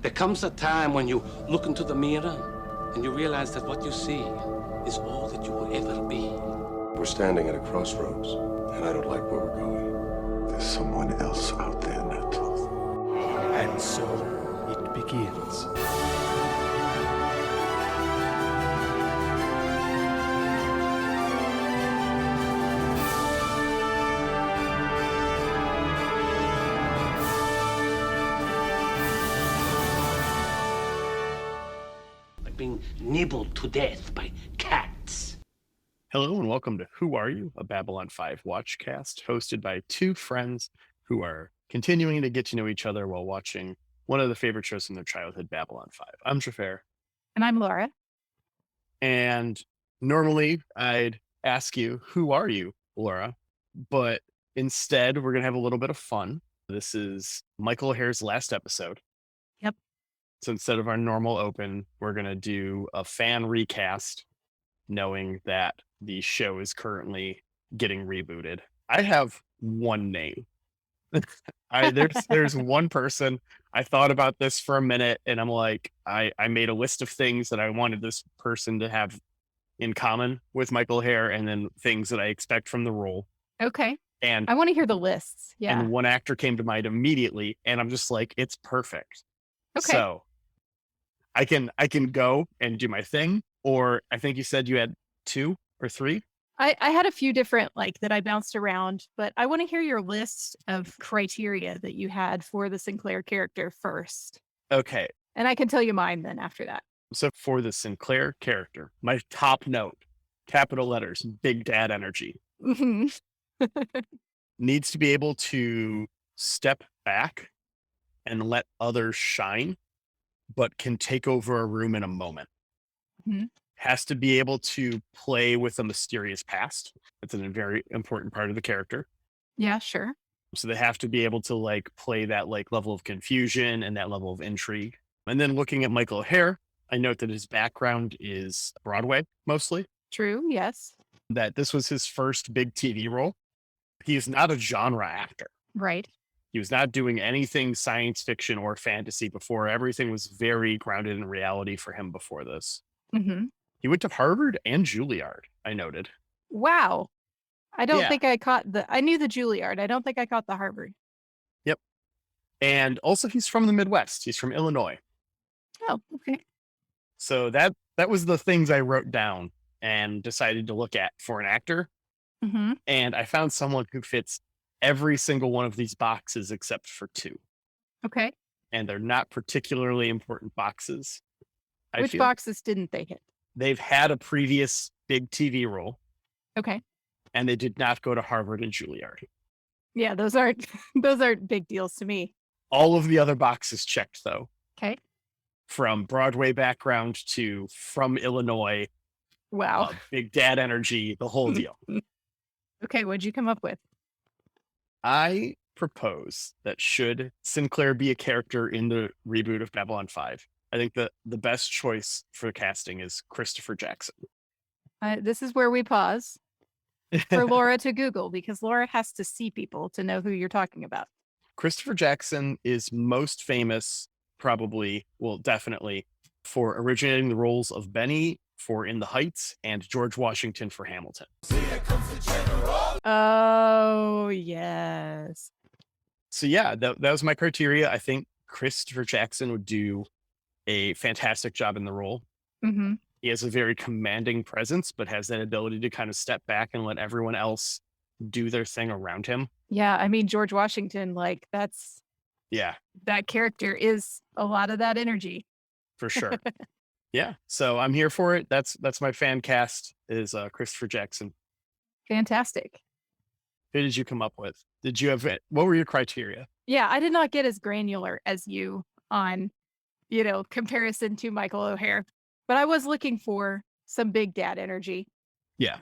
There comes a time when you look into the mirror and you realize that what you see is all that you will ever be. We're standing at a crossroads, and I don't like where we're going. There's someone else out there, Nettle. And so it begins. Like being nibbled to death by cats. Hello and welcome to Who Are You? A Babylon 5 watchcast hosted by two friends who are continuing to get to know each other while watching one of the favorite shows from their childhood, Babylon 5. I'm Xhafer, And I'm Laura. and normally I'd ask you, who are you, Laura? But instead, we're going to have a little bit of fun. This is Michael O'Hare's last episode. Yep. So instead of our normal open, we're going to do a fan recast, knowing that the show is currently getting rebooted. I have one name. There's one person. I thought about this for a minute, and I'm like, I made a list of things that I wanted this person to have in common with Michael O'Hare, and then things that I expect from the role. Okay. And I want to hear the lists. Yeah. and one actor came to mind immediately, and I'm just like, it's perfect. Okay. So I can go and do my thing, or I think you said you had 2 or 3. I had a few different that I bounced around, but I want to hear your list of criteria that you had for the Sinclair character first. Okay. And I can tell you mine then after that. So for the Sinclair character, my top note, capital letters, big dad energy, hmm needs to be able to step back and let others shine, but can take over a room in a moment. Mhm. Has to be able to play with a mysterious past. That's a very important part of the character. Yeah, sure. So they have to be able to play that level of confusion and that level of intrigue. And then looking at Michael O'Hare, I note that his background is Broadway mostly, True. Yes. that this was his first big TV role. He is not a genre actor. Right. He was not doing anything science fiction or fantasy before. Everything was very grounded in reality for him before this. hmm He went to Harvard and Juilliard, I noted. Wow. I don't Yeah. think I caught I knew the Juilliard. I don't think I caught the Harvard. And also he's from the Midwest. He's from Illinois. Oh, okay. So that was the things I wrote down and decided to look at for an actor. hmm And I found someone who fits every single one of these boxes except for 2. Okay. And they're not particularly important boxes. I Which feel. boxes didn't they hit? They've had a previous big TV role, Okay. and they did not go to Harvard and Juilliard. Yeah, those aren't big deals to me. All of the other boxes checked, though, Okay. from Broadway background to from Illinois, Wow. big dad energy, the whole deal. Okay, what'd you come up with? I propose that should Sinclair be a character in the reboot of Babylon 5, I think the best choice for casting is Christopher Jackson. This is where we pause for Laura to Google because Laura has to see people to know who you're talking about. Christopher Jackson is most famous, definitely, for originating the roles of Benny for In the Heights and George Washington for Hamilton. Oh, yes. So yeah, that was my criteria. I think Christopher Jackson would do a fantastic job in the role. hmm He has a very commanding presence, but has that ability to kind of step back and let everyone else do their thing around him. Yeah, I mean, George Washington, Yeah, that character is a lot of that energy. for sure. Yeah, so I'm here for it. That's my fan cast is Christopher Jackson. Fantastic. Who did you come up with? Did you have it? What were your criteria? Yeah, I did not get as granular as you on, comparison to Michael O'Hare, but I was looking for some big dad energy. Yeah.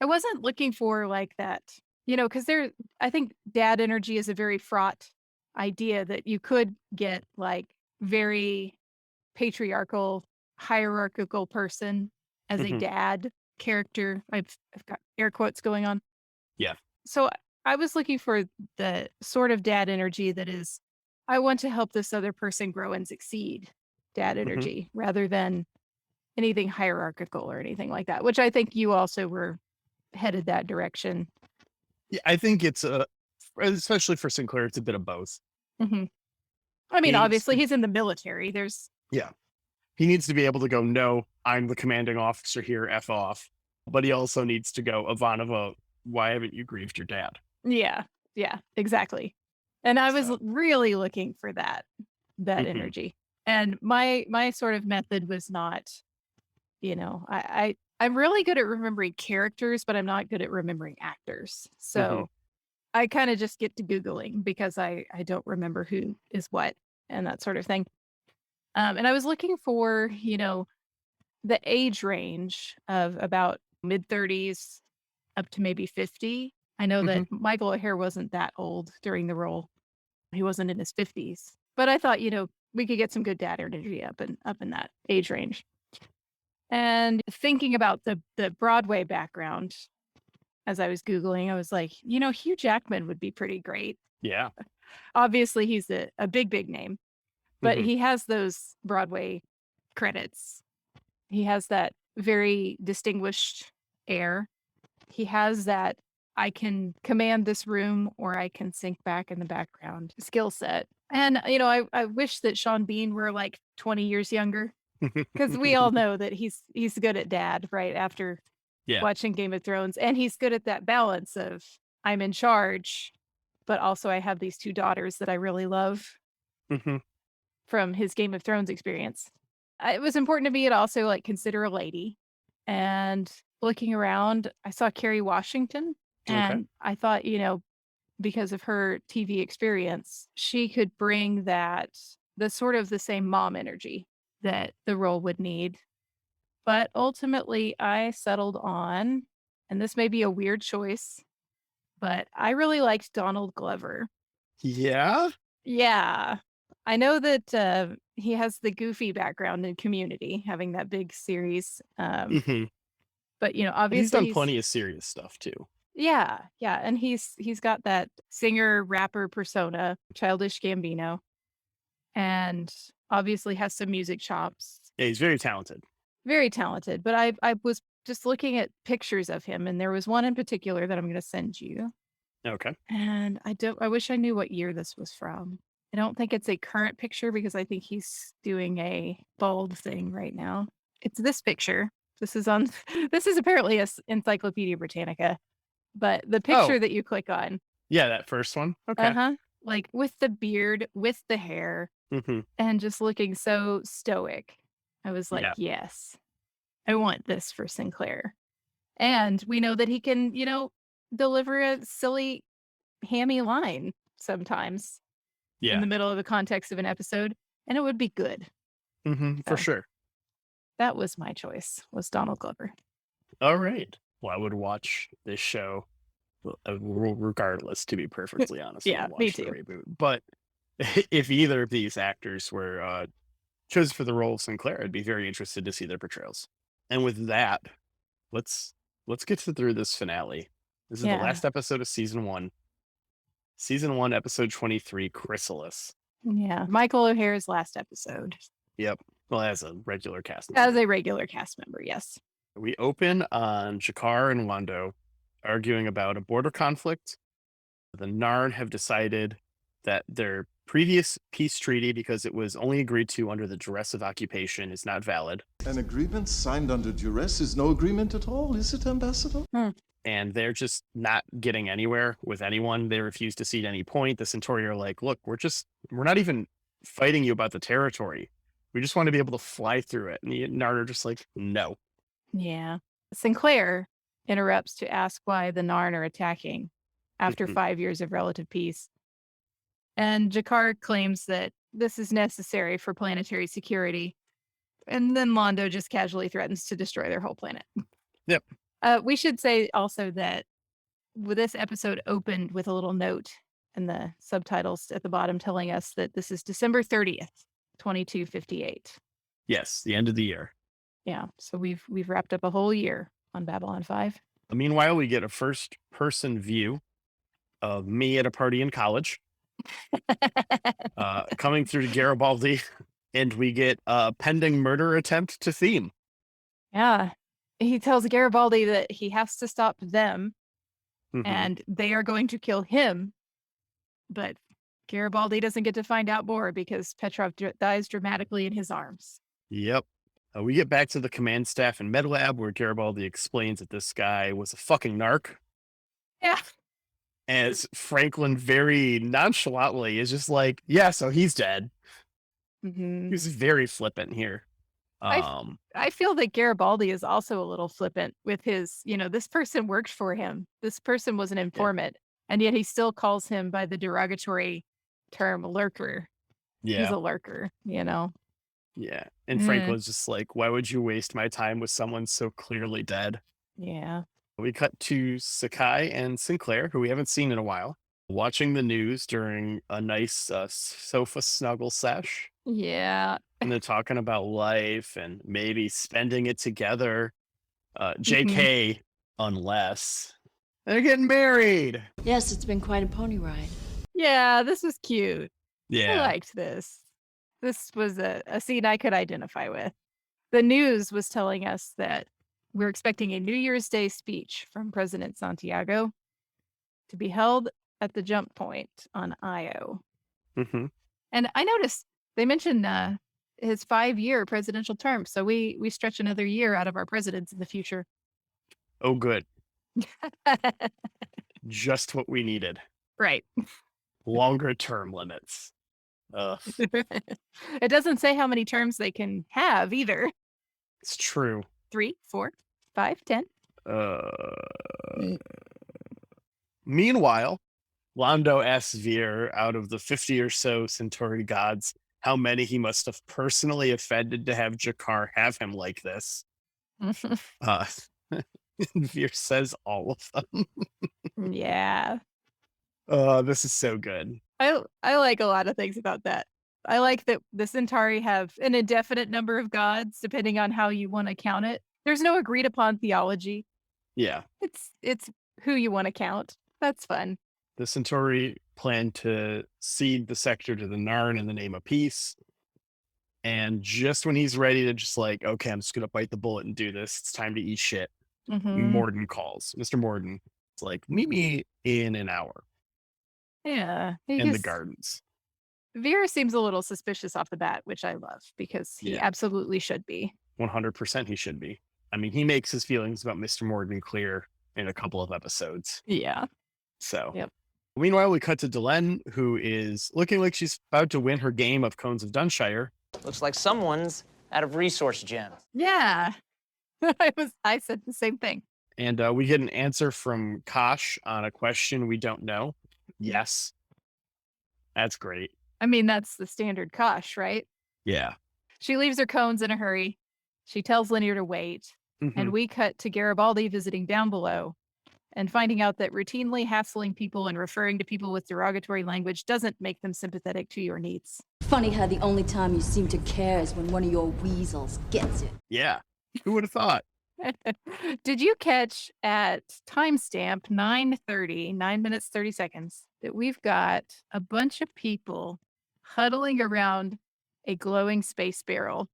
I wasn't looking for that, because I think dad energy is a very fraught idea that you could get very patriarchal, hierarchical person as a Mhm. dad character. I've got air quotes going on. Yeah. So I was looking for the sort of dad energy that is I want to help this other person grow and succeed, dad energy, rather than anything hierarchical or anything like that, which I think you also were headed that direction. Yeah, I think it's especially for Sinclair, it's a bit of both. hmm I mean, He's, obviously, he's in the military. There's, yeah, he needs to be able to go, no, I'm the commanding officer here, F off. But he also needs to go, Ivanova, why haven't you grieved your dad? yeah, exactly. And I was So, really looking for that mhm. energy. And my sort of method was not, I'm really good at remembering characters, but I'm not good at remembering actors. So I kind of just get to Googling because I don't remember who is what and that sort of thing. And I was looking for, the age range of about mid-30s up to maybe 50. I know that Michael O'Hare wasn't that old during the role. He wasn't in his 50s. But I thought, we could get some good dad energy up in that age range. And thinking about the Broadway background as I was Googling, I was like, Hugh Jackman would be pretty great. Yeah. Obviously, he's a big name, but he has those Broadway credits. He has that very distinguished air. He has that I can command this room or I can sink back in the background skill set. And, I wish that Sean Bean were like 20 years younger because we all know that he's good at dad right after Yeah. watching Game of Thrones. And he's good at that balance of I'm in charge, but also I have these two daughters that I really love from his Game of Thrones experience. It was important to me to also like consider a lady. And looking around, I saw Kerry Washington and I thought, because of her TV experience, she could bring the sort of the same mom energy that the role would need. But ultimately, I settled on, and this may be a weird choice, but I really liked Donald Glover. Yeah. Yeah. I know that he has the goofy background in Community, having that big series. But obviously He's done plenty of serious stuff too. Yeah, and he's got that singer rapper persona, Childish Gambino, and obviously has some music chops. Yeah, he's very talented. Very talented. But I was just looking at pictures of him, and there was one in particular that I'm going to send you. Okay. And I wish I knew what year this was from. I don't think it's a current picture because I think he's doing a bald thing right now. It's this picture. This is apparently a Encyclopedia Britannica. But the picture that you click on. Yeah, that first one. Okay. Like with the beard, with the hair, and just looking so stoic. I was like, yes, I want this for Sinclair. And we know that he can, deliver a silly, hammy line sometimes in the middle of the context of an episode, and it would be good. For sure. That was my choice, was Donald Glover. All right. Well, I would watch this show regardless, to be perfectly honest. Yeah, me too. Reboot. But if either of these actors were chosen for the role of Sinclair, I'd be very interested to see their portrayals. And with that, let's get through this finale. This is the last episode of season 1. Season 1, episode 23, Chrysalis. Yeah, Michael O'Hare's last episode. Yep. Well, as a regular cast member. As a regular cast member, yes. We open on G'Kar and Londo arguing about a border conflict. The Narn have decided that their previous peace treaty, because it was only agreed to under the duress of occupation, is not valid. An agreement signed under duress is no agreement at all, is it, Ambassador? And they're just not getting anywhere with anyone. They refuse to cede any point. The Centauri are like, look, we're not even fighting you about the territory. We just want to be able to fly through it. And the Narn are just like, no. Yeah. Sinclair interrupts to ask why the Narn are attacking after 5 years of relative peace. And G'Kar claims that this is necessary for planetary security. And then Londo just casually threatens to destroy their whole planet. Yep. We should say also that this episode opened with a little note in the subtitles at the bottom telling us that this is December 30th, 2258. Yes, the end of the year. Yeah, so we've wrapped up a whole year on Babylon 5. Meanwhile, we get a first-person view of me at a party in college. Coming through to Garibaldi, and we get a pending murder attempt to theme. Yeah. He tells Garibaldi that he has to stop them Mhm. and they are going to kill him. But Garibaldi doesn't get to find out more because Petrov dies dramatically in his arms. Yep. We get back to the command staff in MedLab where Garibaldi explains that this guy was a fucking narc. Yeah. As Franklin very nonchalantly is just like, yeah, so he's dead. Mhm. He's very flippant here. I feel that Garibaldi is also a little flippant with his, this person worked for him. This person was an informant, and yet he still calls him by the derogatory term lurker. He's Yeah. a lurker, Yeah. And Mm. Franklin's just like, why would you waste my time with someone so clearly dead? Yeah. We cut to Sakai and Sinclair, who we haven't seen in a while, watching the news during a nice sofa snuggle sesh. Yeah. And they're talking about life and maybe spending it together. JK, unless they're getting married. Yes, it's been quite a pony ride. Yeah, this was cute. I Yeah. liked this. This was a scene I could identify with. The news was telling us that we're expecting a New Year's Day speech from President Santiago to be held at the jump point on Io. Mm-hmm. And I noticed they mentioned his 5-year presidential term. So we stretch another year out of our presidents in the future. Oh, good. Just what we needed. Right. Longer term limits. It doesn't say how many terms they can have either. It's true. 3, 4, 5, 10. Meanwhile, Londo asks Veer, out of the 50 or so Centauri gods, how many he must have personally offended to have Jakar have him like this. Veer says all of them. Yeah. This is so good. I like a lot of things about that. I like that the Centauri have an indefinite number of gods, depending on how you want to count it. There's no agreed upon theology. Yeah. It's who you want to count. That's fun. The Centauri plan to cede the sector to the Narn in the name of peace. And just when he's ready to just like, okay, I'm just going to bite the bullet and do this, it's time to eat shit. Mhm. Morden calls. Mr. Morden. It's like, meet me in an hour Yeah. in the gardens. Vera seems a little suspicious off the bat, which I love because he Yeah. absolutely should be. 100% he should be. I mean, he makes his feelings about Mr. Morden clear in a couple of episodes. Yeah. So, Yep. Meanwhile, we cut to Delenn, who is looking like she's about to win her game of Cones of Dunshire. Looks like someone's out of resource gems. Yeah. I said the same thing. And we get an answer from Kosh on a question we don't know. Yes. That's great. I mean, that's the standard Kosh, right? Yeah. She leaves her cones in a hurry. She tells Linear to wait. Mhm. And we cut to Garibaldi visiting down below and finding out that routinely hassling people and referring to people with derogatory language doesn't make them sympathetic to your needs. Funny how the only time you seem to care is when one of your weasels gets it. Yeah. Who would have thought? Did you catch at timestamp 9:30, 9 minutes, 30 seconds, that we've got a bunch of people huddling around a glowing space barrel?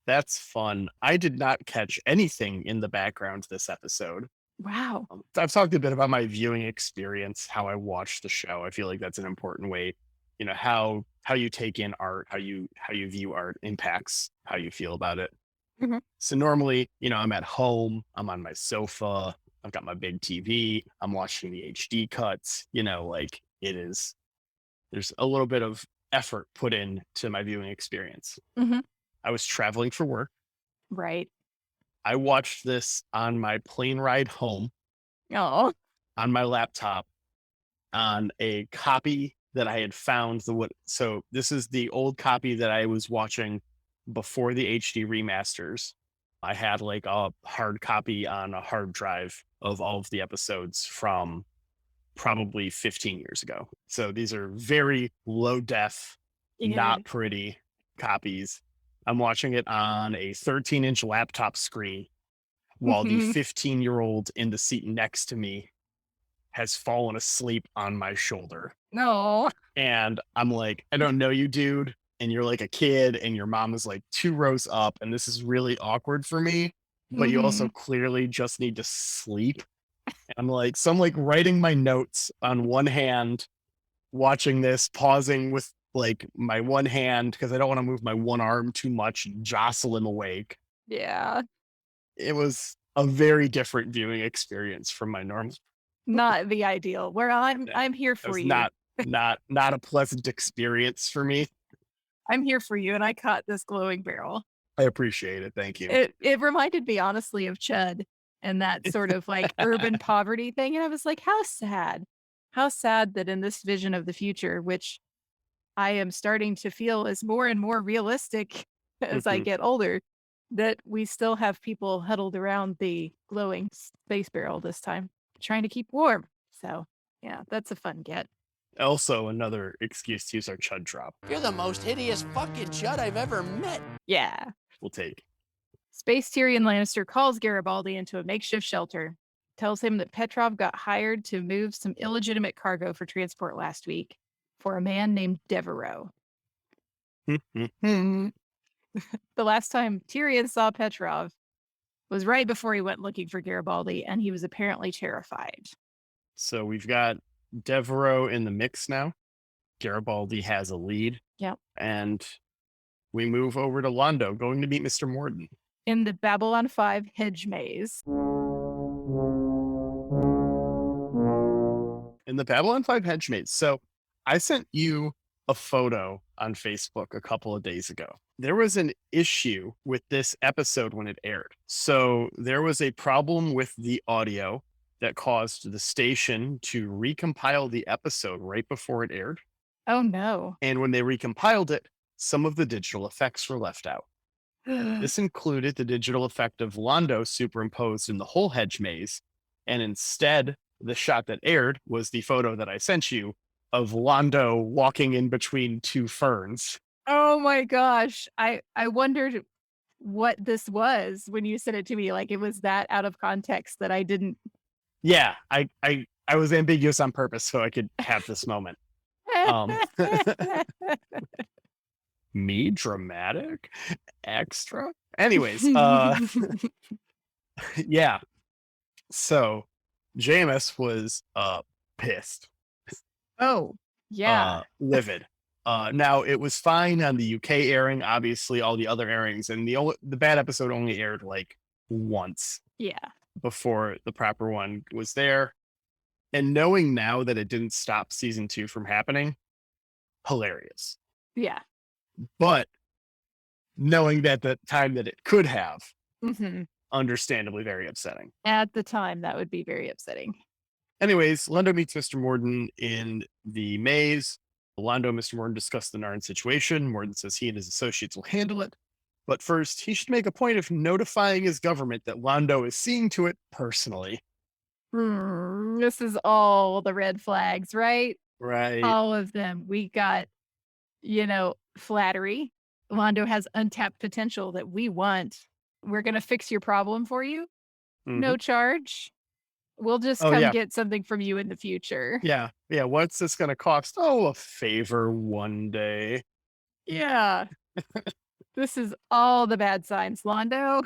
That's fun. I did not catch anything in the background this episode. Wow. I've talked a bit about my viewing experience, how I watch the show. I feel like that's an important way, how you take in art, how you view art impacts how you feel about it. Mhm. So normally, I'm at home, I'm on my sofa, I've got my big TV, I'm watching the HD cuts, there's a little bit of effort put into my viewing experience. Mhm. I was traveling for work. Right. I watched this on my plane ride home Oh. on my laptop on a copy that I had found. So this is the old copy that I was watching before the HD remasters. I had like a hard copy on a hard drive of all of the episodes from probably 15 years ago. So these are very low def, not pretty copies. I'm watching it on a 13-inch laptop screen while the 15-year-old in the seat next to me has fallen asleep on my shoulder. No. And I'm like, I don't know you, dude. And you're like a kid, and your mom is like 2 rows up, and this is really awkward for me. But you also clearly just need to sleep. And I'm like, so I'm like writing my notes on one hand, watching this, pausing with like my one hand because I don't want to move my one arm too much and jostle him awake. Yeah. It was a very different viewing experience from my normal. Not the ideal. Where I'm here It for was you. not a pleasant experience for me. I'm here for you, and I caught this glowing barrel. I appreciate it. Thank you. It reminded me honestly of Chud and that sort of like urban poverty thing. And I was like, how sad that in this vision of the future, which I am starting to feel is more and more realistic as I get older, that we still have people huddled around the glowing space barrel this time, trying to keep warm. So yeah, that's a fun get. Also, another excuse to use our Chud drop. You're the most hideous fucking chud I've ever met. Yeah. We'll take. Space Tyrion Lannister calls Garibaldi into a makeshift shelter, tells him that Petrov got hired to move some illegitimate cargo for transport last week for a man named Devereaux. The last time Tyrion saw Petrov was right before he went looking for Garibaldi, and he was apparently terrified. So we've got Devereaux in the mix now. Garibaldi has a lead. Yep. And we move over to Londo, going to meet Mr. Morden. In the Babylon 5 hedge maze. In the Babylon 5 hedge maze. So I sent you a photo on Facebook a couple of days ago. There was an issue with this episode when it aired. So there was a problem with the audio that caused the station to recompile the episode right before it aired. Oh, no. And when they recompiled it, some of the digital effects were left out. This included the digital effect of Londo superimposed in the whole hedge maze. And instead, the shot that aired was the photo that I sent you of Londo walking in between 2 ferns. Oh my gosh. I wondered what this was when you sent it to me. Like it was that out of context that I didn't. Yeah, I was ambiguous on purpose so I could have this moment. Me dramatic extra. Anyways, yeah. So JMS was pissed. Oh, yeah. Livid. Now it was fine on the UK airing, obviously all the other airings, and the bad episode only aired like once. Yeah. Before the proper one was there. And knowing now that it didn't stop season 2 from happening, hilarious. Yeah. But knowing that the time that it could have, understandably very upsetting. At the time, that would be very upsetting. Anyways, Londo meets Mr. Morden in the maze. Londo and Mr. Morden discuss the Narn situation. Morden says he and his associates will handle it. But first, he should make a point of notifying his government that Londo is seeing to it personally. This is all the red flags, right? Right. All of them. We got, flattery. Londo has untapped potential that we want. We're going to fix your problem for you. No charge. We'll just come get something from you in the future. Yeah. Yeah. What's this going to cost? Oh, a favor one day. Yeah. This is all the bad signs, Londo.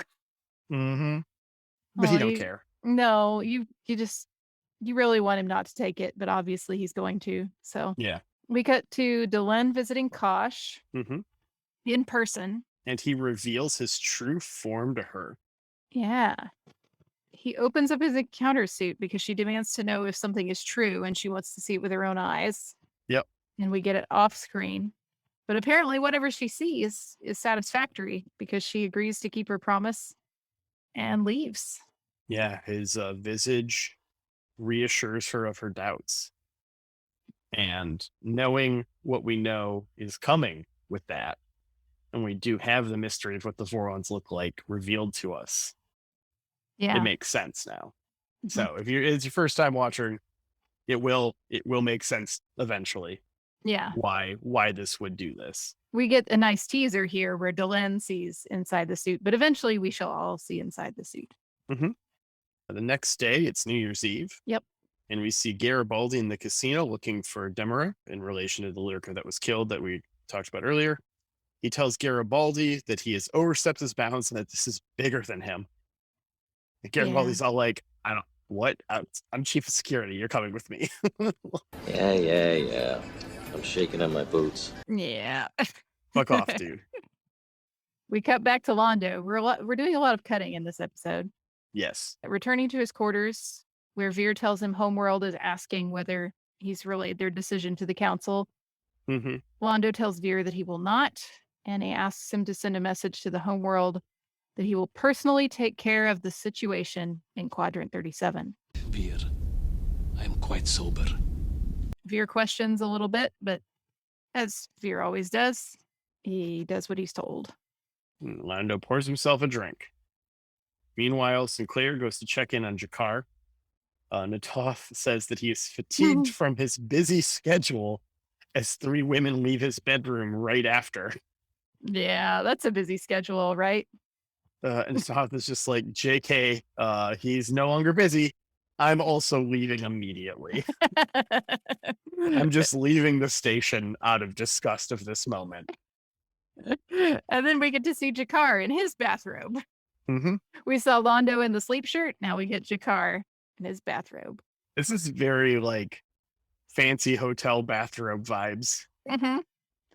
But he don't care. No, you really want him not to take it, but obviously he's going to. So yeah. We cut to Delenn visiting Kosh in person. And he reveals his true form to her. Yeah. He opens up his encounter suit because she demands to know if something is true and she wants to see it with her own eyes. Yep. And we get it off screen. But apparently whatever she sees is satisfactory because she agrees to keep her promise and leaves. Yeah, his visage reassures her of her doubts. And knowing what we know is coming with that, and we do have the mystery of what the Vorons look like revealed to us, it makes sense now. So if it's your first time watching, it will make sense eventually. Yeah. Why this would do this. We get a nice teaser here where Delenn sees inside the suit, but eventually we shall all see inside the suit. The next day, it's New Year's Eve. Yep. And we see Garibaldi in the casino looking for Demera in relation to the lurker that was killed that we talked about earlier. He tells Garibaldi that he has overstepped his bounds and that this is bigger than him. And Garibaldi's all like, I don't, what? I'm chief of security. You're coming with me. Yeah. I'm shaking on my boots. Yeah. Fuck off, dude. We cut back to Londo. We're doing a lot of cutting in this episode. Yes. Returning to his quarters, where Veer tells him Homeworld is asking whether he's relayed their decision to the council. Mm-hmm. Londo tells Veer that he will not, and he asks him to send a message to the Homeworld that he will personally take care of the situation in Quadrant 37. Veer, I am quite sober. Veer questions a little bit, but as Veer always does, he does what he's told. Londo pours himself a drink. Meanwhile, Sinclair goes to check in on G'Kar. Natoth says that he is fatigued from his busy schedule as 3 women leave his bedroom right after. Yeah, that's a busy schedule, right? And Natoth is just like, JK, he's no longer busy. I'm also leaving immediately. I'm just leaving the station out of disgust of this moment. And then we get to see G'Kar in his bathrobe. Mm-hmm. We saw Londo in the sleep shirt. Now we get G'Kar in his bathrobe. This is very like fancy hotel bathrobe vibes. Mm-hmm.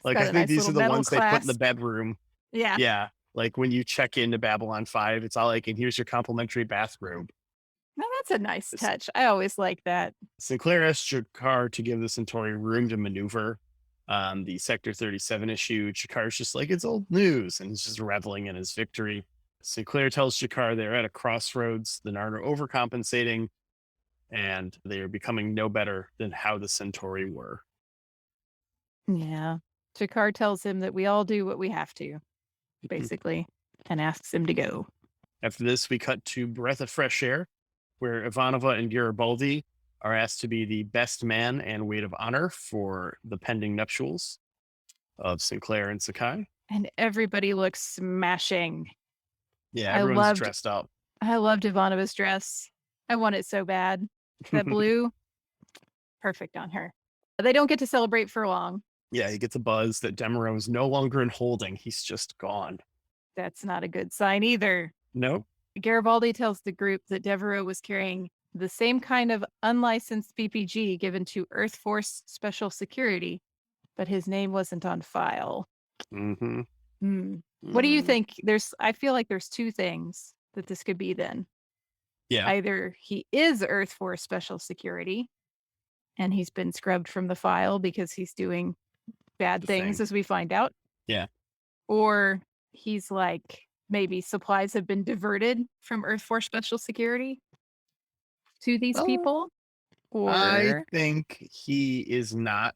Like, I think these are the ones they put in the bedroom. Yeah. Yeah. Like when you check into Babylon 5, it's all like, and here's your complimentary bathrobe. Now that's a nice touch. I always like that. Sinclair asks G'Kar to give the Centauri room to maneuver the Sector 37 issue. G'Kar's just like, it's old news, and he's just reveling in his victory. Sinclair tells G'Kar they're at a crossroads. The Narn are overcompensating, and they are becoming no better than how the Centauri were. Yeah. G'Kar tells him that we all do what we have to, basically, and asks him to go. After this, we cut to Breath of Fresh Air, where Ivanova and Garibaldi are asked to be the best man and weight of honor for the pending nuptials of Sinclair and Sakai. And everybody looks smashing. Yeah, everyone's dressed up. I loved Ivanova's dress. I want it so bad. That blue, perfect on her. They don't get to celebrate for long. Yeah, he gets a buzz that Demero is no longer in holding. He's just gone. That's not a good sign either. Nope. Garibaldi tells the group that Devereaux was carrying the same kind of unlicensed PPG given to Earth Force Special Security, but his name wasn't on file. Mm-hmm. What do you think? I feel like there's 2 things that this could be then. Yeah. Either he is Earth Force Special Security and he's been scrubbed from the file because he's doing bad things, as we find out. Yeah. Or he's like, maybe supplies have been diverted from Earth Force Special Security to these people. Or I think he is not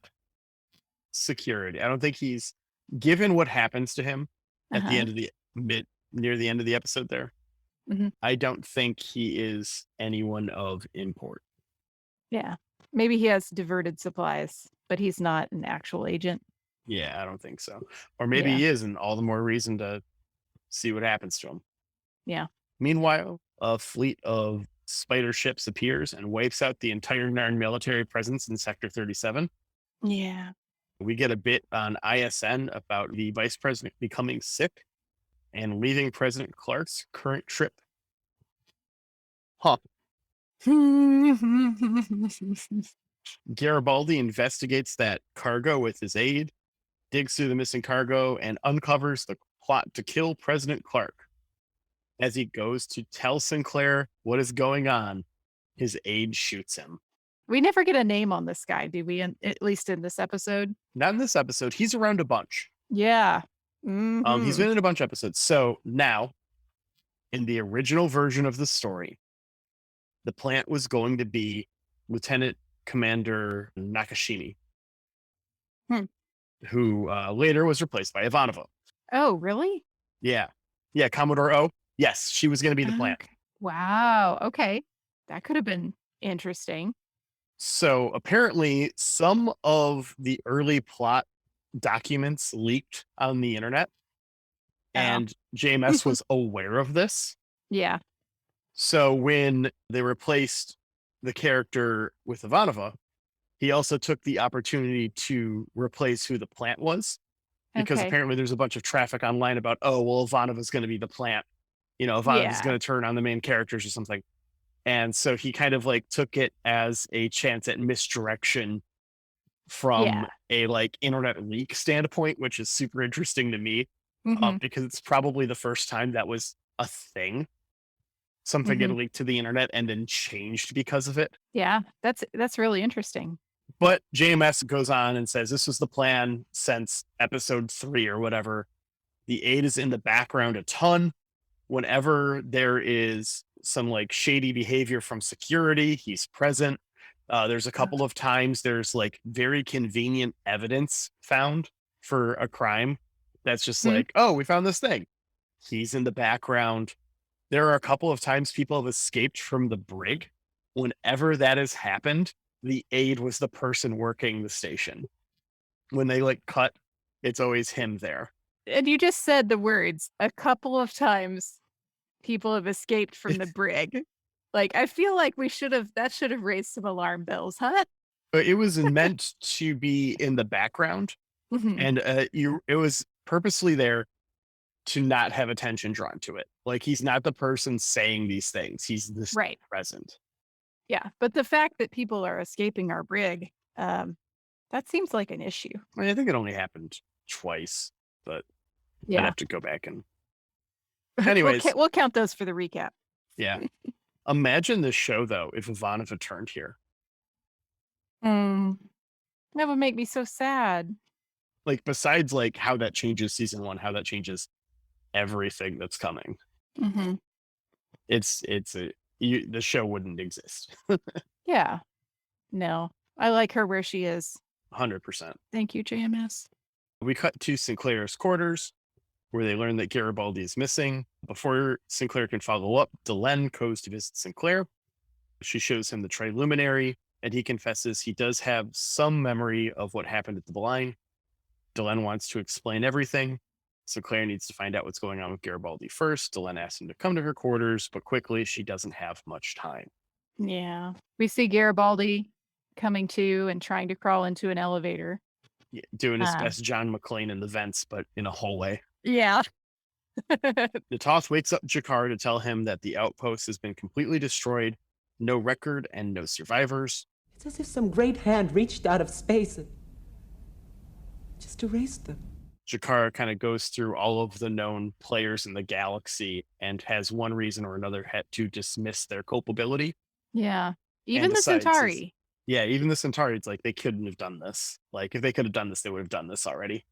security. I don't think he's, given what happens to him at the end of near the end of the episode there. Mm-hmm. I don't think he is anyone of import. Yeah. Maybe he has diverted supplies, but he's not an actual agent. Yeah, I don't think so. Or maybe he is, and all the more reason to see what happens to him. Yeah. Meanwhile, a fleet of spider ships appears and wipes out the entire Narn military presence in Sector 37. Yeah. We get a bit on ISN about the vice president becoming sick and leaving President Clark's current trip. Huh. Garibaldi investigates that cargo with his aide, digs through the missing cargo, and uncovers the plot to kill President Clark. As he goes to tell Sinclair what is going on, his aide shoots him. We never get a name on this guy, do we? At least in this episode. Not in this episode. He's around a bunch. Yeah. He's been in a bunch of episodes. So now, in the original version of the story, the plant was going to be Lieutenant Commander Nakashimi, who later was replaced by Ivanova. Oh, really? Yeah. Yeah, Commodore O. Yes, she was going to be the plant. Wow. Okay. That could have been interesting. So apparently some of the early plot documents leaked on the internet, and JMS was aware of this. Yeah. So when they replaced the character with Ivanova, he also took the opportunity to replace who the plant was, because Okay. apparently there's a bunch of traffic online about, oh, well, Ivanova's going to be the plant. Ivanova's going Yeah. to turn on the main characters or something. And so he kind of like took it as a chance at misdirection from Yeah. a like internet leak standpoint, which is super interesting to me, Hmm. because it's probably the first time that was a thing. Something get Hmm. leaked to the internet and then changed because of it. Yeah. That's really interesting. But JMS goes on and says this was the plan since episode 3 or whatever. The aide is in the background a ton. Whenever there is some like shady behavior from security, he's present. There's a couple of times there's like very convenient evidence found for a crime that's just Hmm. like, oh, we found this thing. He's in the background. There are a couple of times people have escaped from the brig. Whenever that has happened, the aide was the person working the station. When they like cut, it's always him there. And you just said the words a couple of times people have escaped from the brig. Like, I feel like that should have raised some alarm bells, huh? But it was meant to be in the background, Mhm. and it was purposely there to not have attention drawn to it. Like, he's not the person saying these things. He's this Right. present. Yeah. But the fact that people are escaping our brig, that seems like an issue. I mean, I think it only happened twice, but I'd Yeah. have to go back and. Anyways, We'll count those for the recap. yeah. Imagine this show though if Ivanova turned here. That would make me so sad. Like, besides like how that changes season 1, how that changes everything that's coming. Hmm. The show wouldn't exist. Yeah. No, I like her where she is. 100%. Thank you, JMS. We cut to Sinclair's quarters, where they learn that Garibaldi is missing. Before Sinclair can follow up, Delenn goes to visit Sinclair. She shows him the Triluminary, and he confesses he does have some memory of what happened at the Blind. Delenn wants to explain everything. Sinclair needs to find out what's going on with Garibaldi first. Delenn asks him to come to her quarters, but quickly she doesn't have much time. Yeah. We see Garibaldi coming to and trying to crawl into an elevator. Yeah, doing his best John McClane in the vents, but in a hallway. Yeah. The Toth wakes up Jakar to tell him that the outpost has been completely destroyed, no record and no survivors. It's as if some great hand reached out of space and just erased them. Jakar kind of goes through all of the known players in the galaxy and has one reason or another had to dismiss their culpability. Yeah. Even And the decides Centauri. Yeah, even the Centauri, it's like they couldn't have done this. Like, if they could have done this, they would have done this already.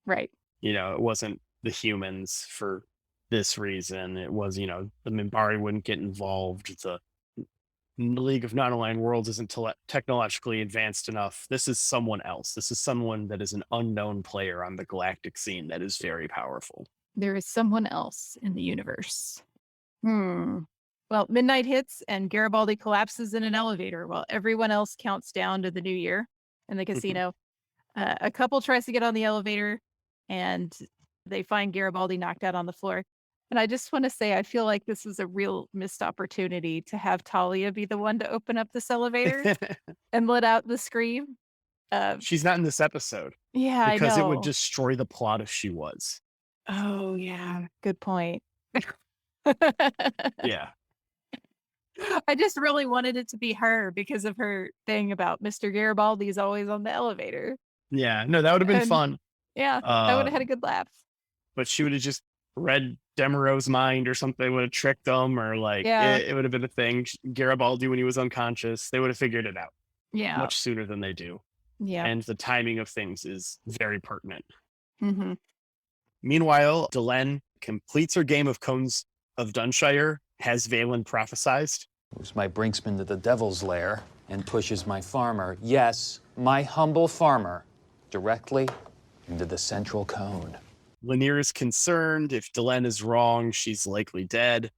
Right. It wasn't the humans for this reason. It was, the Minbari wouldn't get involved. The League of Non-Aligned Worlds isn't technologically advanced enough. This is someone else. This is someone that is an unknown player on the galactic scene that is very powerful. There is someone else in the universe. Well, midnight hits and Garibaldi collapses in an elevator while everyone else counts down to the new year in the casino. A couple tries to get on the elevator and they find Garibaldi knocked out on the floor. And I just want to say, I feel like this is a real missed opportunity to have Talia be the one to open up this elevator and let out the scream. She's not in this episode. Yeah, I know. Because it would destroy the plot if she was. Oh, yeah. Good point. Yeah. I just really wanted it to be her because of her thing about Mr. Garibaldi is always on the elevator. Yeah. No, that would have been fun. Yeah, I would have had a good laugh. But she would have just read Demiro's mind or something, would have tricked them, or like it would have been a thing. Garibaldi, when he was unconscious, they would have figured it out much sooner than they do. Yeah. And the timing of things is very pertinent. Mm-hmm. Meanwhile, Delenn completes her game of Cones of Dunshire, has Valen prophesized. Moves my brinksman to the devil's lair and pushes my farmer, yes, my humble farmer, directly into the central cone. Lanier is concerned. If Delenn is wrong, she's likely dead.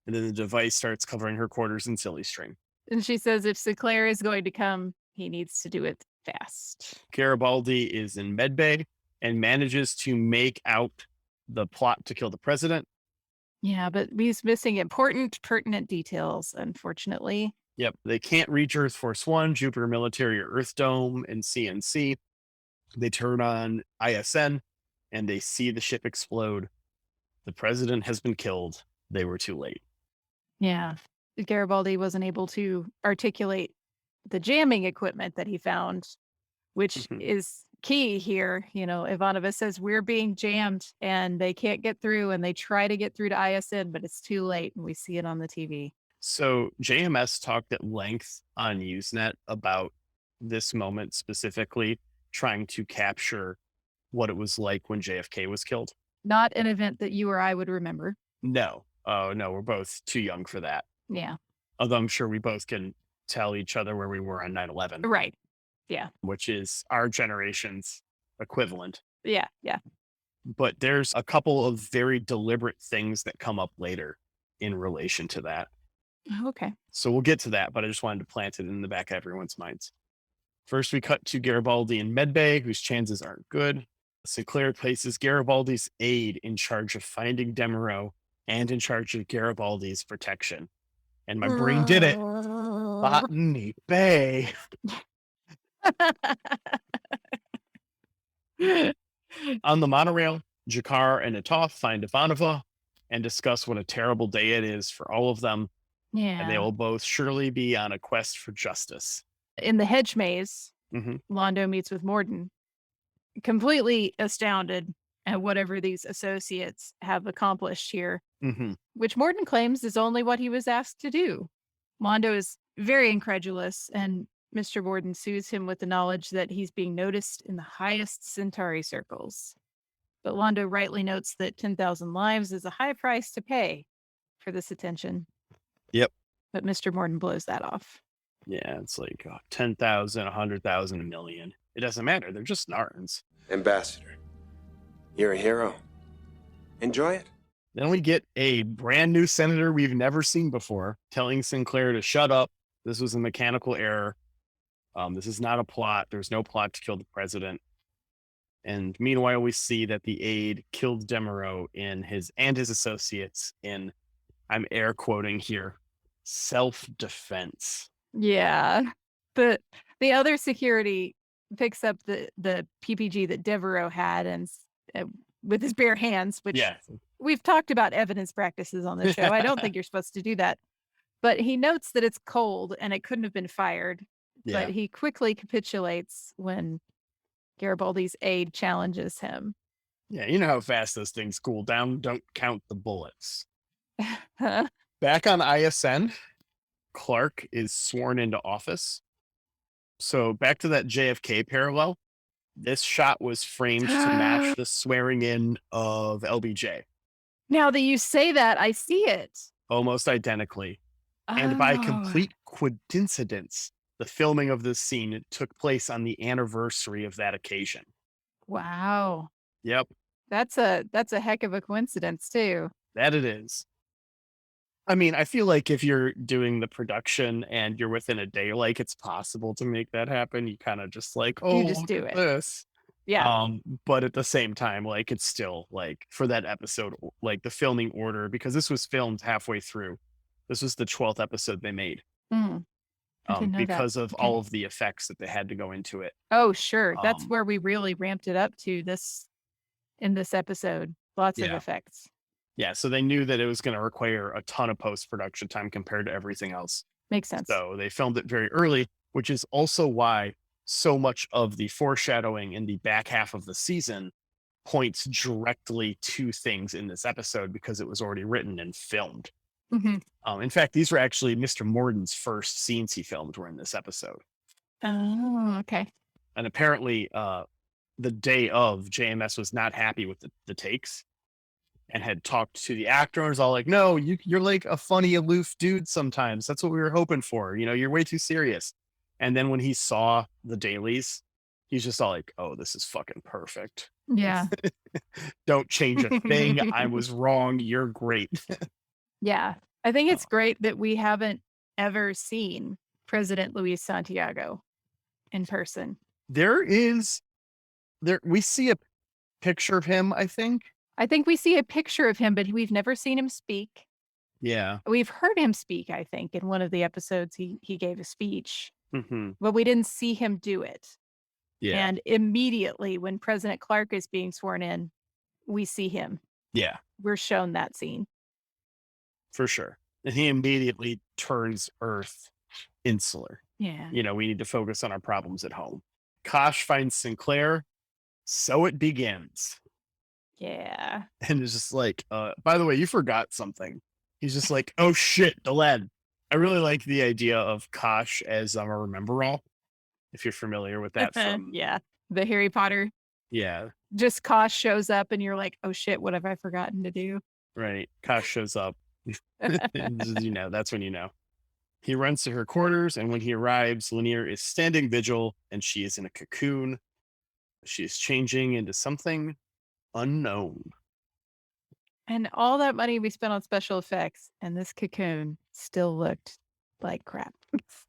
And then the device starts covering her quarters in silly string. And she says if Sinclair is going to come, he needs to do it fast. Garibaldi is in medbay and manages to make out the plot to kill the president. Yeah, but he's missing important, pertinent details, unfortunately. Yep. They can't reach Earth Force One, Jupiter Military, or Earth Dome, and CNC. They turn on ISN and they see the ship explode. The president has been killed. They were too late. Yeah. Garibaldi wasn't able to articulate the jamming equipment that he found, which is key here. You know, Ivanova says we're being jammed and they can't get through, and they try to get through to ISN, but it's too late, and we see it on the TV. So JMS talked at length on Usenet about this moment specifically, trying to capture what it was like when JFK was killed. Not an event that you or I would remember. No. Oh, no, we're both too young for that. Yeah. Although I'm sure we both can tell each other where we were on 9/11. Right. Yeah. Which is our generation's equivalent. Yeah. Yeah. But there's a couple of very deliberate things that come up later in relation to that. Okay. So we'll get to that, but I just wanted to plant it in the back of everyone's minds. First, we cut to Garibaldi in medbay, whose chances aren't good. Sinclair places Garibaldi's aide in charge of finding Demeraux and in charge of Garibaldi's protection. And my brain did it. Botany Bay. On the monorail, Jakar and Atoff find Ivanova and discuss what a terrible day it is for all of them. Yeah. And they will both surely be on a quest for justice. In the hedge maze, Londo meets with Morden, completely astounded at whatever these associates have accomplished here, which Morden claims is only what he was asked to do. Londo is very incredulous, and Mr. Morden soothes him with the knowledge that he's being noticed in the highest Centauri circles. But Londo rightly notes that 10,000 lives is a high price to pay for this attention. Yep. But Mr. Morden blows that off. Yeah, it's like 10,000, 100,000, a million. It doesn't matter. They're just Narns. Ambassador, you're a hero. Enjoy it. Then we get a brand new senator we've never seen before telling Sinclair to shut up. This was a mechanical error. This is not a plot. There's no plot to kill the president. And meanwhile, we see that the aide killed Demeraux and his associates in, I'm air quoting here, self-defense. Yeah. The other security picks up the PPG that Devereaux had and with his bare hands, which we've talked about evidence practices on this show. I don't think you're supposed to do that. But he notes that it's cold and it couldn't have been fired. Yeah. But he quickly capitulates when Garibaldi's aide challenges him. Yeah, you know how fast those things cool down. Don't count the bullets. Back on ISN, Clark is sworn into office. So back to that JFK parallel. This shot was framed to match the swearing in of LBJ. Now that you say that, I see it. Almost identically. And by complete coincidence, the filming of this scene took place on the anniversary of that occasion. Wow. Yep. That's a heck of a coincidence too. That it is. I mean, I feel like if you're doing the production and you're within a day, like it's possible to make that happen. You kind of just like, you just do it. This. Yeah. But at the same time, like it's still like for that episode, like the filming order, because this was filmed halfway through. This was the 12th episode they made. Because of all of the effects that they had to go into it. Oh, sure. That's where we really ramped it up to in this episode. Lots of effects. Yeah, so they knew that it was going to require a ton of post-production time compared to everything else. Makes sense. So they filmed it very early, which is also why so much of the foreshadowing in the back half of the season points directly to things in this episode because it was already written and filmed. In fact, these were actually Mr. Morden's first scenes he filmed were in this episode. Oh, okay. And apparently, the day of, JMS was not happy with the takes and had talked to the actor and was all like, no, you're like a funny, aloof dude sometimes. That's what we were hoping for. You know, you're way too serious. And then when he saw the dailies, he's just all like, oh, this is fucking perfect. Yeah. Don't change a thing. I was wrong. You're great. Yeah. I think it's great that we haven't ever seen President Luis Santiago in person. We see a picture of him, I think. I think we see a picture of him, but we've never seen him speak. Yeah. We've heard him speak, I think, in one of the episodes he gave a speech, Hmm. but we didn't see him do it. Yeah. And immediately when President Clark is being sworn in, we see him. Yeah, We're shown that scene. for sure. And he immediately turns Earth insular. Yeah. We need to focus on our problems at home. Kosh finds Sinclair, so it begins. Yeah. And it's just like, by the way, you forgot something. He's just like, oh shit, Delenn. I really like the idea of Kosh as a remember-all, if you're familiar with that from... Yeah. The Harry Potter. Yeah, Just Kosh shows up and you're like, oh shit, what have I forgotten to do? right. Kosh shows up. That's when you know. He runs to her quarters, and when he arrives, Lanier is standing vigil, and she is in a cocoon. She is changing into something unknown. And all that money we spent on special effects, and this cocoon still looked like crap.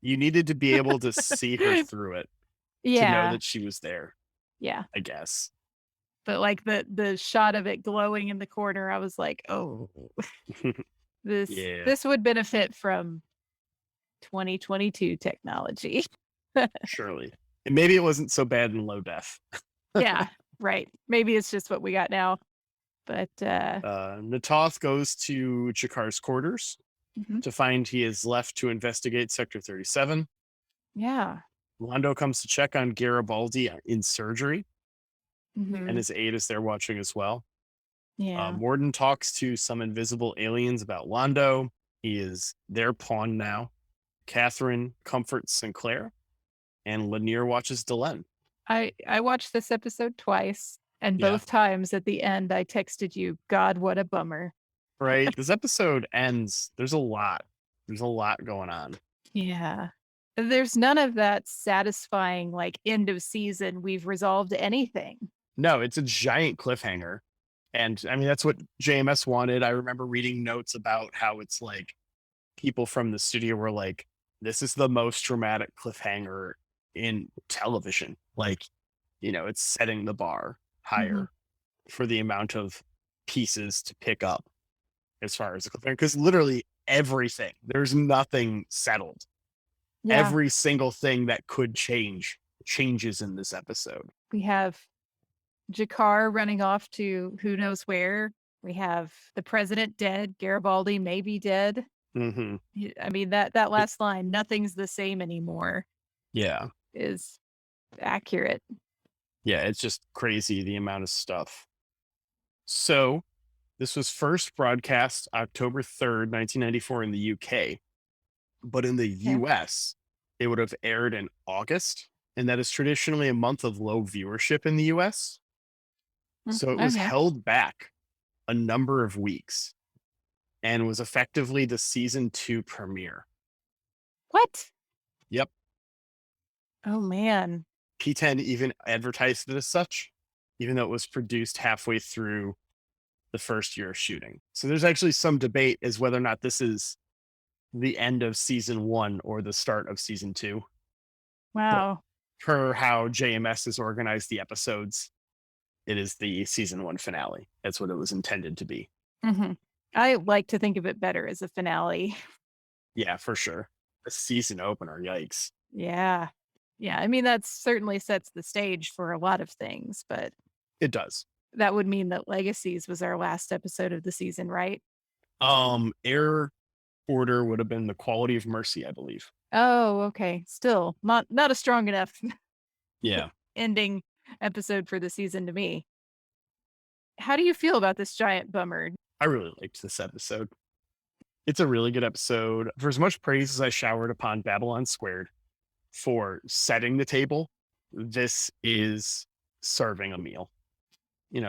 You needed to be able to see her through it to know Yeah. that she was there, Yeah. I guess. But like the shot of it glowing in the corner, I was like, oh, Yeah. this would benefit from 2022 technology. Surely. And maybe it wasn't so bad in low def. Yeah, right. Maybe it's just what we got now. But Natoth goes to Chakar's quarters mhm. to find he is left to investigate Sector 37. Yeah. Londo comes to check on Garibaldi in surgery, Mhm. and his aide is there watching as well. Yeah. Morden talks to some invisible aliens about Londo. He is their pawn now. Catherine comforts Sinclair, and Lanier watches Delenn. I watched this episode twice, and Yeah. both times at the end I texted you, God, what a bummer. Right? This episode ends. There's a lot. There's a lot going on. Yeah. There's none of that satisfying, like, end of season, we've resolved anything. No, it's a giant cliffhanger. And I mean, that's what JMS wanted. I remember reading notes about how it's like people from the studio were like, this is the most dramatic cliffhanger in television. Like, it's setting the bar higher for the amount of pieces to pick up as far as the cliffhanger. Because literally everything, there's nothing settled. Yeah. Every single thing that could change changes in this episode. We have Jakar running off to who knows where. We have the president dead. Garibaldi may be dead. Mm-hmm. I mean, that last line, nothing's the same anymore, Yeah. is accurate. Yeah, it's just crazy the amount of stuff. So, this was first broadcast October 3rd, 1994 in the UK. But in the US, it would have aired in August. And that is traditionally a month of low viewership in the US. So it was Okay. held back a number of weeks and was effectively the season 2 premiere. What? Yep. Oh, man. P10 even advertised it as such, even though it was produced halfway through the first year of shooting. So there's actually some debate as whether or not this is the end of season 1 or the start of season 2. Wow. Per how JMS has organized the episodes, it is the season 1 finale. That's what it was intended to be. I like to think of it better as a finale. Yeah, for sure. A season opener, yikes. Yeah. Yeah. I mean, that certainly sets the stage for a lot of things, but It does. that would mean that Legacies was our last episode of the season, right? Air order would have been The Quality of Mercy, I believe. Oh, okay. Still not a strong enough Yeah. ending episode for the season to me. How do you feel about this giant bummer? I really liked this episode. It's a really good episode. For as much praise as I showered upon Babylon Squared for setting the table, this is serving a meal.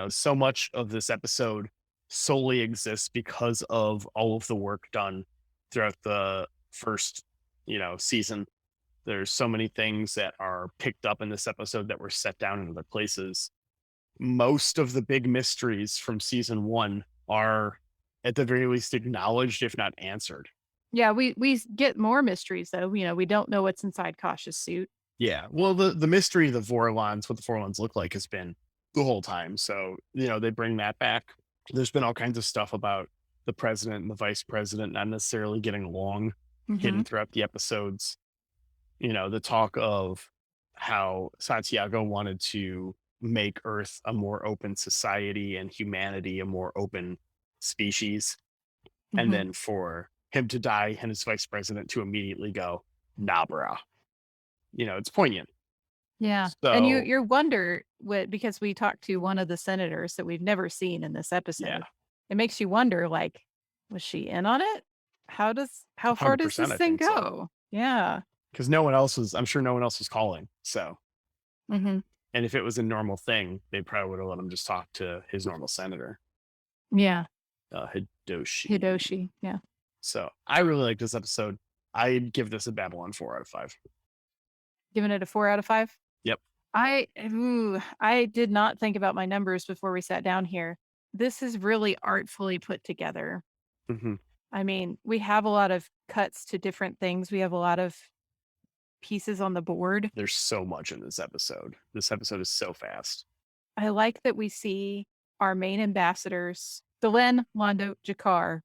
So much of this episode solely exists because of all of the work done throughout the first, season. There's so many things that are picked up in this episode that were set down in other places. Most of the big mysteries from season 1 are at the very least acknowledged, if not answered. Yeah, we get more mysteries though. We don't know what's inside Kosh's suit. Yeah. Well, the mystery of the Vorlons, what the Vorlons look like, has been the whole time. So, they bring that back. There's been all kinds of stuff about the president and the vice president not necessarily getting along, hidden throughout the episodes. You know, the talk of how Santiago wanted to make Earth a more open society and humanity a more open species. And then for him to die and his vice president to immediately go, nah, brah. You know, it's poignant. Yeah. So, And you wonder what, because we talked to one of the senators that we've never seen in this episode. It makes you wonder, like, was she in on it? How far does 100%, this I thing think so. go? Yeah. Because I'm sure no one else was calling. So, and if it was a normal thing, they probably would have let him just talk to his normal senator. Yeah. Hidoshi. Yeah. So I really like this episode. I'd give this a Babylon 4 out of 5. Giving it a 4 out of 5? Yep. I did not think about my numbers before we sat down here. This is really artfully put together. I mean, we have a lot of cuts to different things. We have a lot of pieces on the board. There's so much in this episode. This episode is so fast. I like that we see our main ambassadors, Delenn, Londo, Jakar,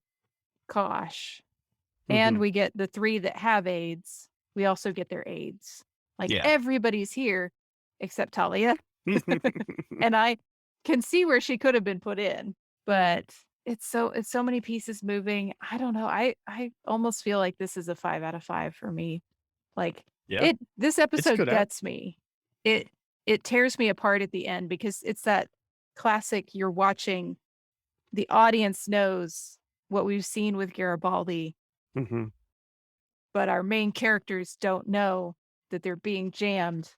Kosh, and we get the 3 that have aides. We also get their aides. Like everybody's here except Talia. And I can see where she could have been put in, but it's so many pieces moving. I don't know. I almost feel like this is a 5 out of 5 for me. Like this episode gets me. It tears me apart at the end because it's that classic, you're watching, the audience knows what we've seen with Garibaldi, but our main characters don't know that they're being jammed.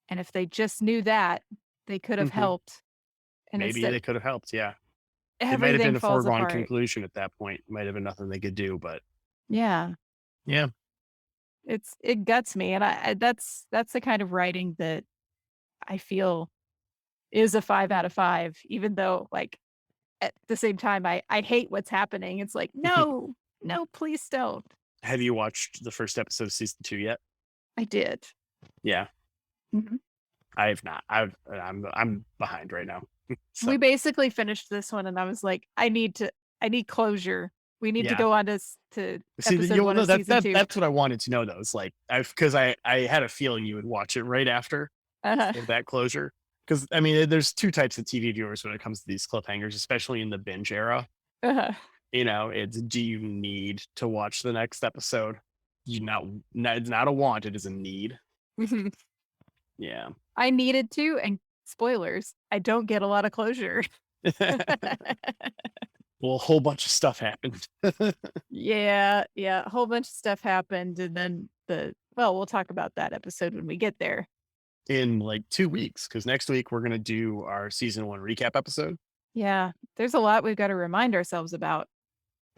And if they just knew that, they could have helped. And maybe they could have helped. Yeah. It might have everything been a falls foregone apart. conclusion at that point. Might have been nothing they could do, but Yeah. yeah. It guts me. And that's the kind of writing that I feel is a 5 out of 5, even though, like, at the same time, I hate what's happening. It's like, no, please don't. Have you watched the first episode of season 2 yet? I did. Yeah. I have not. I'm behind right now. So, We basically finished this one, and I was like, I need closure. We need to go on to episode 1 of season 2. that's what I wanted to know, though. It's like, because I had a feeling you would watch it right after that closure. Because, I mean, there's 2 types of TV viewers when it comes to these cliffhangers, especially in the binge era. You know, it's, do you need to watch the next episode? It's not a want, it is a need. Yeah. I needed to, and spoilers, I don't get a lot of closure. Well, a whole bunch of stuff happened. Yeah, a whole bunch of stuff happened, and then we'll talk about that episode when we get there. In like 2 weeks, because next week we're going to do our season 1 recap episode. Yeah, there's a lot we've got to remind ourselves about.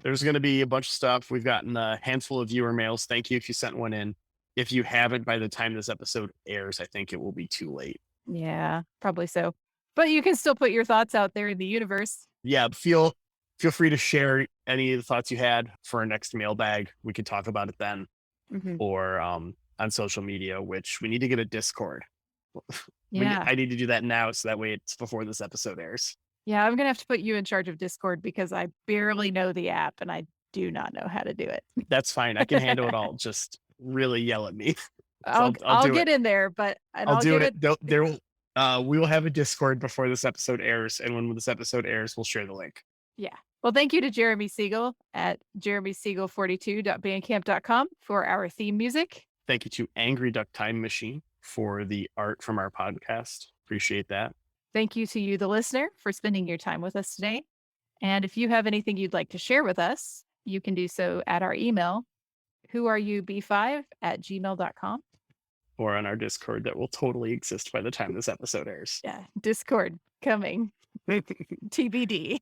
There's going to be a bunch of stuff. We've gotten a handful of viewer mails. Thank you if you sent one in. If you haven't, by the time this episode airs, I think it will be too late. Yeah, probably so. But you can still put your thoughts out there in the universe. Yeah, feel free to share any of the thoughts you had for our next mailbag. We could talk about it then, or on social media, which we need to get a Discord. I need to do that now, so that way it's before this episode airs. Yeah, I'm going to have to put you in charge of Discord because I barely know the app and I do not know how to do it. That's fine. I can handle it all. Just really yell at me. I'll get in there, but I'll do it. We will have a Discord before this episode airs, and when this episode airs, we'll share the link. Yeah. Well, thank you to Jeremy Siegel at jeremysiegel42.bandcamp.com for our theme music. Thank you to Angry Duck Time Machine for the art from our podcast. Appreciate that. Thank you to you, the listener, for spending your time with us today. And if you have anything you'd like to share with us, you can do so at our email, whoareyoub5@gmail.com. Or on our Discord that will totally exist by the time this episode airs. Yeah, Discord coming. TBD.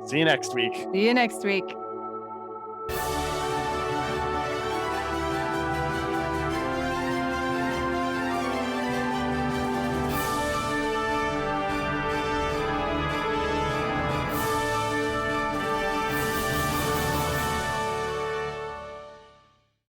See you next week. See you next week.